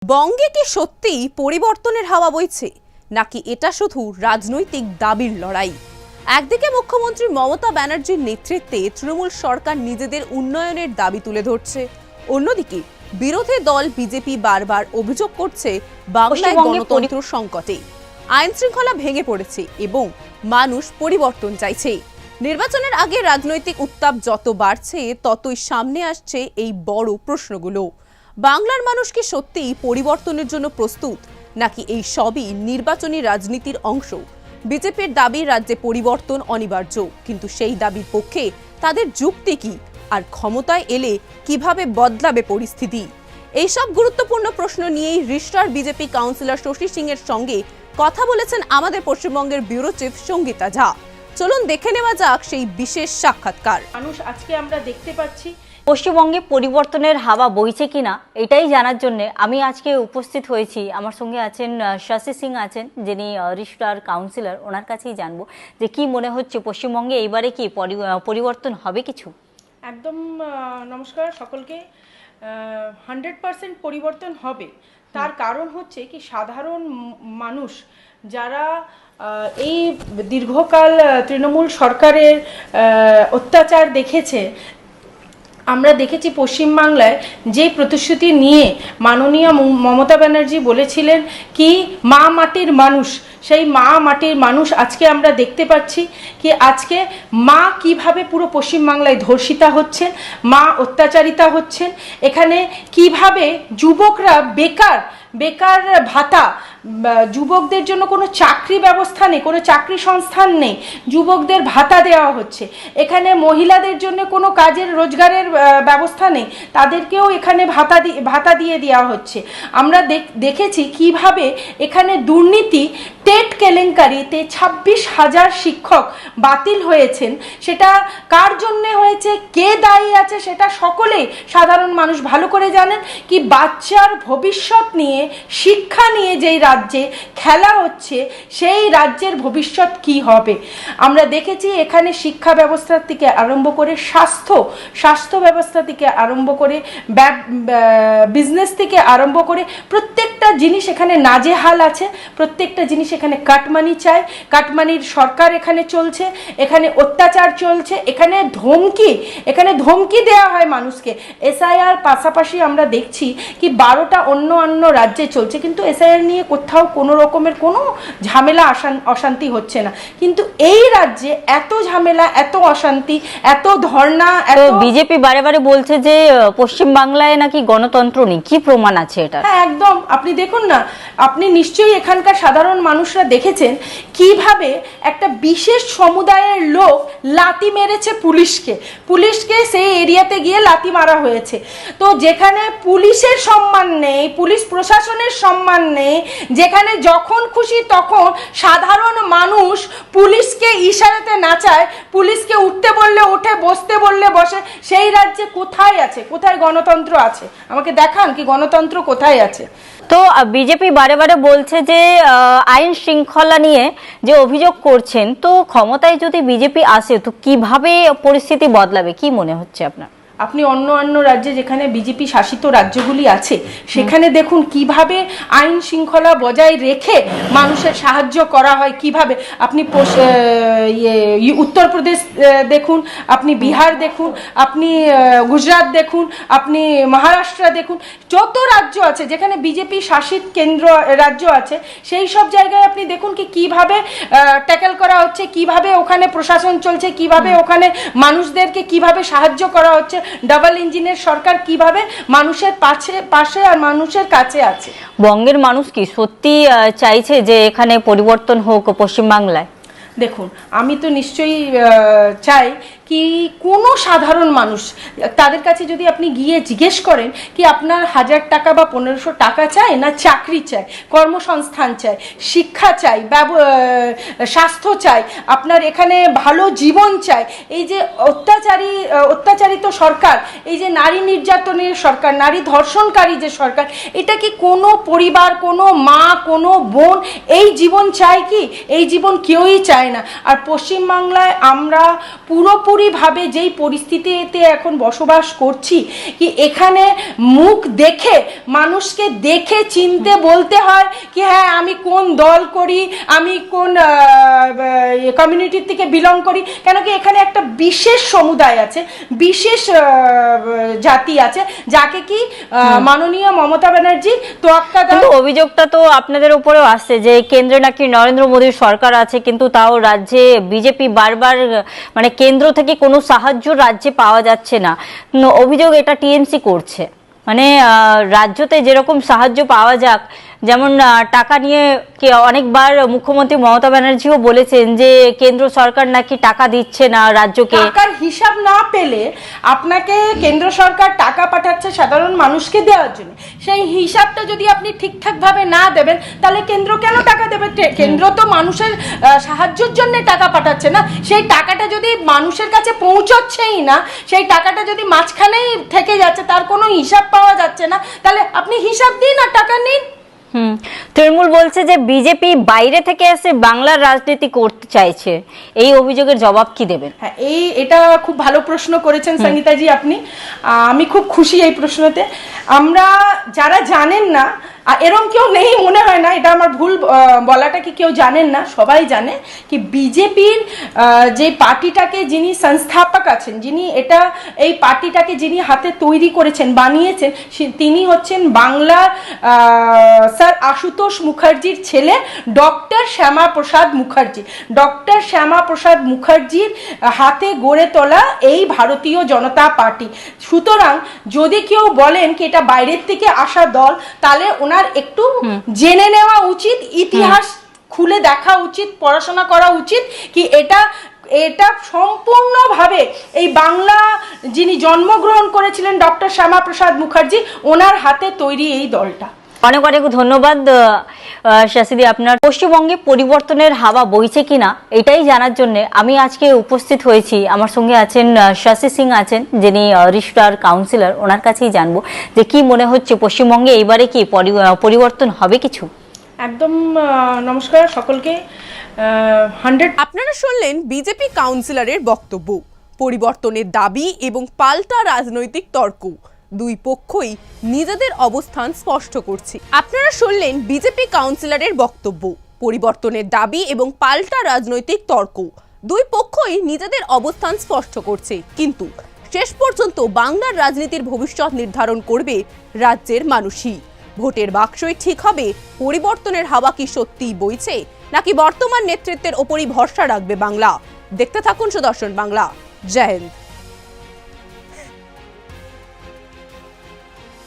বঙ্গে কি সত্যিই পরিবর্তনের হাওয়া বইছে নাকি এটা শুধু রাজনৈতিক দাবির লড়াই? একদিকে মুখ্যমন্ত্রী মমতা ব্যানার্জির নেতৃত্বে তৃণমূল সরকার নিজেদের উন্নয়নের দাবি তুলে ধরছে, অন্যদিকে বিরোধী দল বিজেপি বারবার অভিযোগ করছে বাংলায় গণতন্ত্র সংকটে, আইন শৃঙ্খলা ভেঙে পড়েছে এবং মানুষ পরিবর্তন চাইছে। নির্বাচনের আগে রাজনৈতিক উত্তাপ যত বাড়ছে ততই সামনে আসছে এই বড় প্রশ্নগুলো। বাংলার মানুষ কি সত্যিই পরিবর্তনের জন্য প্রস্তুত নাকি এই সবই নির্বাচনী রাজনীতির অংশ? বিজেপির দাবি রাজ্যে পরিবর্তন অনিবার্য, কিন্তু সেই দাবির পক্ষে তাদের যুক্তি কি, আর ক্ষমতায় এলে কিভাবে বদলাবে পরিস্থিতি? এইসব গুরুত্বপূর্ণ প্রশ্ন নিয়েই রিষ্টার বিজেপি কাউন্সিলর শশী সিং এর সঙ্গে কথা বলেছেন আমাদের পশ্চিমবঙ্গের ব্যুরো চিফ সঙ্গীতা ঝা। চলুন দেখে নেওয়া যাক সেই বিশেষ সাক্ষাৎকার। মানুষ আজকে আমরা দেখতে পাচ্ছি পশ্চিমবঙ্গে পরিবর্তনের হাওয়া বইছে কিনা এটাই জানার জন্য আমি আজকে উপস্থিত হয়েছি। আমার সঙ্গে আছেন শশী সিং আছেন, যিনি রিষ্টার কাউন্সিলর। ওনার কাছেই জানবো যে কি মনে হচ্ছে পশ্চিমবঙ্গে এইবারে কি পরিবর্তন হবে কিছু? একদম নমস্কার সকলকে। 100% পরিবর্তন হবে। তার কারণ হচ্ছে কি সাধারণ মানুষ যারা এই দীর্ঘকাল তৃণমূল সরকারের অত্যাচার দেখেছে, আমরা দেখেছি পশ্চিমবাংলায় যে প্রতিশ্রুতি নিয়ে মাননীয় মমতা ব্যানার্জি বলেছিলেন কি মা মাটির মানুষ, সেই মা মাটির মানুষ আজকে আমরা দেখতে পাচ্ছি কি আজকে মা কিভাবে পুরো পশ্চিমবাংলায় ধর্ষিতা হচ্ছেন, মা অত্যাচারিতা হচ্ছেন। এখানে কিভাবে যুবকরা বেকার ভাতা, যুবকদের জন্য কোনো চাকরি ব্যবস্থা নেই, কোনো চাকরি সংস্থান নেই, যুবকদের ভাতা দেওয়া হচ্ছে। এখানে মহিলাদের জন্য কোনো কাজের রোজগারের ব্যবস্থা নেই, তাদেরকেও এখানে ভাতা দিয়ে দেওয়া হচ্ছে। আমরা দেখেছি কিভাবে এখানে দুর্নীতি, টেট কেলেঙ্কারিতে 26,000 শিক্ষক বাতিল হয়েছেন। সেটা কার জন্য হয়েছে, কে দায়ী আছে, সেটা সকলেই সাধারণ মানুষ ভালো করে জানেন। কি বাচ্চার ভবিষ্যৎ নিয়ে, শিক্ষা নিয়ে যেই রাজ্যে খেলা হচ্ছে, সেই রাজ্যের ভবিষ্যৎ কি হবে? আমরা দেখেছি এখানে শিক্ষা ব্যবস্থা থেকে আরম্ভ করে স্বাস্থ্য ব্যবস্থা থেকে আরম্ভ করে বিজনেস থেকে আরম্ভ করে প্রত্যেকটা জিনিস এখানে নাজেহাল আছে। প্রত্যেকটা জিনিস এখানে কাটমানি চায়, কাটমানির সরকার এখানে চলছে, এখানে অত্যাচার চলছে, এখানে ধমকি দেওয়া হয় মানুষকে। এসআইআর পাশাপাশি আমরা দেখছি কি 12টা অন্য রাজ্যে চলছে, কিন্তু এসআইআর নিয়ে কোথাও কোনো রকমের কোনো ঝামেলা অশান্তি হচ্ছে না। কিন্তু এই রাজ্যে এত ঝামেলা, এত অশান্তি, এত ধর্ণা, এত বিজেপি বারে বারে বলছে যে পশ্চিমবাংলায় নাকি গণতন্ত্র নেই। কি প্রমাণ আছে এটা? হ্যাঁ, একদম। আপনি দেখুন না, আপনি নিশ্চয়ই এখানকার সাধারণ মানুষরা দেখেছেন কিভাবে একটা বিশেষ সমুদায়ের লোক লাথি মেরেছে পুলিশকে সেই এরিয়াতে গিয়ে লাথি মারা হয়েছে। তো যেখানে পুলিশের সম্মান নেই, পুলিশ প্রশাসনের সম্মান নেই, যেখানে যখন খুশি তখন সাধারণ মানুষ পুলিশকে ইশারাতে নাচায়, পুলিশকে উঠতে বললে ওঠে, বসতে বললে বসে, সেই রাজ্যে কোথায় গণতন্ত্র আছে? আমাকে দেখান কি গণতন্ত্র কোথায় আছে? তো বিজেপি বারে বারে বলছে যে আইন শৃঙ্খলা নিয়ে যে অভিযোগ করছেন, তো ক্ষমতায় যদি বিজেপি আসে তো কিভাবে পরিস্থিতি বদলাবে কি মনে হচ্ছে আপনার? আপনি অন্য রাজ্যে যেখানে বিজেপি শাসিত রাজ্যগুলি আছে সেখানে দেখুন কিভাবে আইন শৃঙ্খলা বজায় রেখে মানুষের সাহায্য করা হয়। কিভাবে আপনি উত্তরপ্রদেশ দেখুন, আপনি বিহার দেখুন, আপনি গুজরাট দেখুন, আপনি মহারাষ্ট্র দেখুন, যত রাজ্য আছে যেখানে বিজেপি শাসিত কেন্দ্র রাজ্য আছে সেই সব জায়গায় আপনি দেখুন কি কিভাবে ট্যাকেল করা হচ্ছে, কিভাবে ওখানে প্রশাসন চলছে, কিভাবে ওখানে মানুষদেরকে কিভাবে সাহায্য করা হচ্ছে। ডাবল ইঞ্জিনের সরকার কিভাবে মানুষের পাশে আর মানুষের কাছে আছে। বঙ্গের মানুষ কি সত্যি চাইছে যে এখানে পরিবর্তন হোক পশ্চিমবাংলায়? দেখুন, আমি তো নিশ্চয়ই চাই কি কোনো সাধারণ মানুষ, তাদের কাছে যদি আপনি গিয়ে জিজ্ঞেস করেন কি আপনার 1000 টাকা বা 1500 টাকা চাই না চাকরি চাই, কর্মসংস্থান চাই, শিক্ষা চাই, স্বাস্থ্য চাই, আপনার এখানে ভালো জীবন চাই, এই যে অত্যাচারিত সরকার, এই যে নারী নির্যাতনের সরকার, নারী ধর্ষণকারী যে সরকার, এটা কি কোনো পরিবার, কোনো মা, কোনো বোন এই জীবন চায় কি? এই জীবন কেউই চায় না। আর পশ্চিমবাংলায় আমরা পুরোপুরিভাবে যেই পরিস্থিতিতে এখন বসবাস করছি, কি এখানে মুখ দেখে মানুষকে দেখে চিনতে বলতে হয় কি হ্যাঁ আমি কোন দল করি, আমি কোন কমিউনিটির থেকে বিলং করি, কেন কি এখানে একটা বিশেষ সমুদায় আছে, বিশেষ জাতি আছে, যাকে কি মাননীয় মমতা ব্যানার্জি তোয়াক্কা দেন। কিন্তু অভিযোগটা তো আপনাদের উপরেও আসছে যে কেন্দ্রে নাকি নরেন্দ্র মোদীর সরকার আছে, কিন্তু তাও রাজ্যে বিজেপি বারবার মানে কেন্দ্র থেকে কোনো সাহায্য রাজ্যে পাওয়া যাচ্ছে না। অভিযোগ এটা টিএমসি করছে, মানে রাজ্যতে যেরকম সাহায্য পাওয়া যাক, যেমন টাকা নিয়ে অনেকবার মুখ্যমন্ত্রী মমতা ব্যানার্জিও বলেছেন যে কেন্দ্র সরকার নাকি টাকা দিচ্ছে না রাজ্যকে। টাকার হিসাব না পেলে আপনাকে কেন্দ্র সরকার টাকা পাঠাচ্ছে সাধারণ মানুষকে দেওয়ার জন্য, সেই হিসাবটা যদি আপনি ঠিকঠাক ভাবে না দেবেন তাহলে কেন্দ্র কেন টাকা দেবে? কেন্দ্র তো মানুষের সাহায্যের জন্য টাকা পাঠাচ্ছে না, সেই টাকাটা যদি মানুষের কাছে পৌঁছচ্ছেই না, সেই টাকাটা যদি মাঝখানেই থেকে যাচ্ছে, তার কোনো হিসাব পাওয়া যাচ্ছে না, তাহলে আপনি হিসাব দিন আর টাকা নিন। তৃণমূল বলছে যে বিজেপি বাইরে থেকে এসে বাংলার রাজনীতি করতে চাইছে, এই অভিযোগের জবাব কি দেবেন? হ্যাঁ, এটা খুব ভালো প্রশ্ন করেছেন সঙ্গীতাজি আপনি, আমি খুব খুশি এই প্রশ্নতে। আমরা যারা জানেন না, এরকম কেউ নেই মনে হয় না, এটা আমার ভুল বলাটা কি কেউ জানেন না, সবাই জানে কি বিজেপির যে পার্টিটাকে যিনি সংস্থাপক আছেন, যিনি এই পার্টিটাকে যিনি হাতে তৈরি করেছেন, বানিয়েছেন, তিনি হচ্ছেন বাংলার স্যার আশুতোষ মুখার্জির ছেলে ডক্টর শ্যামা প্রসাদ মুখার্জি। ডক্টর শ্যামা প্রসাদ মুখার্জির হাতে গড়ে তোলা এই ভারতীয় জনতা পার্টি। সুতরাং যদি কেউ বলেন কি এটা বাইরের থেকে আসা দল, তাহলে ওনার একটু জেনে নেওয়া উচিত, ইতিহাস খুলে দেখা উচিত, পড়াশোনা করা উচিত কি এটা সম্পূর্ণভাবে এই বাংলা যিনি জন্মগ্রহণ করেছিলেন ডক্টর শ্যামা প্রসাদ মুখার্জি, ওনার হাতে তৈরি এই দলটা। অনেক অনেক ধন্যবাদ শাসিদি। আপনার পশ্চিমবঙ্গে পরিবর্তনের হাওয়া বইছে কিনা এটাই জানার জন্য আমি আজকে উপস্থিত হয়েছি। আমার সঙ্গে আছেন শশী সিং আছেন, যিনি রিস্টার কাউন্সিলর, ওনার কাছেই জানবো যে কি মনে হচ্ছে পশ্চিমবঙ্গে এইবারে কি পরিবর্তন হবে কিছু। একদম নমস্কার সকলকে। আপনারা শুনলেন বিজেপি কাউন্সিলরের বক্তব্য, পরিবর্তনের দাবি এবং পাল্টা রাজনৈতিক তর্ক, দুই পক্ষই নিজেদের অবস্থান স্পষ্ট করছে। আপনারা শুনলেন বিজেপি কাউন্সিলরের বক্তব্য, পরিবর্তনের দাবি এবং পাল্টা রাজনৈতিক তর্ক, দুই পক্ষই নিজেদের অবস্থান স্পষ্ট করছে। কিন্তু শেষ পর্যন্ত বাংলার রাজনীতির ভবিষ্যৎ নির্ধারণ করবে রাজ্যের মানুষই। ভোটের বাক্সই ঠিক হবে পরিবর্তনের হাওয়া কি সত্যিই বইছে, নাকি বর্তমান নেতৃত্বের ওপরই ভরসা রাখবে বাংলা। দেখতে থাকুন সুদর্শন বাংলা। জয় হিন্দ।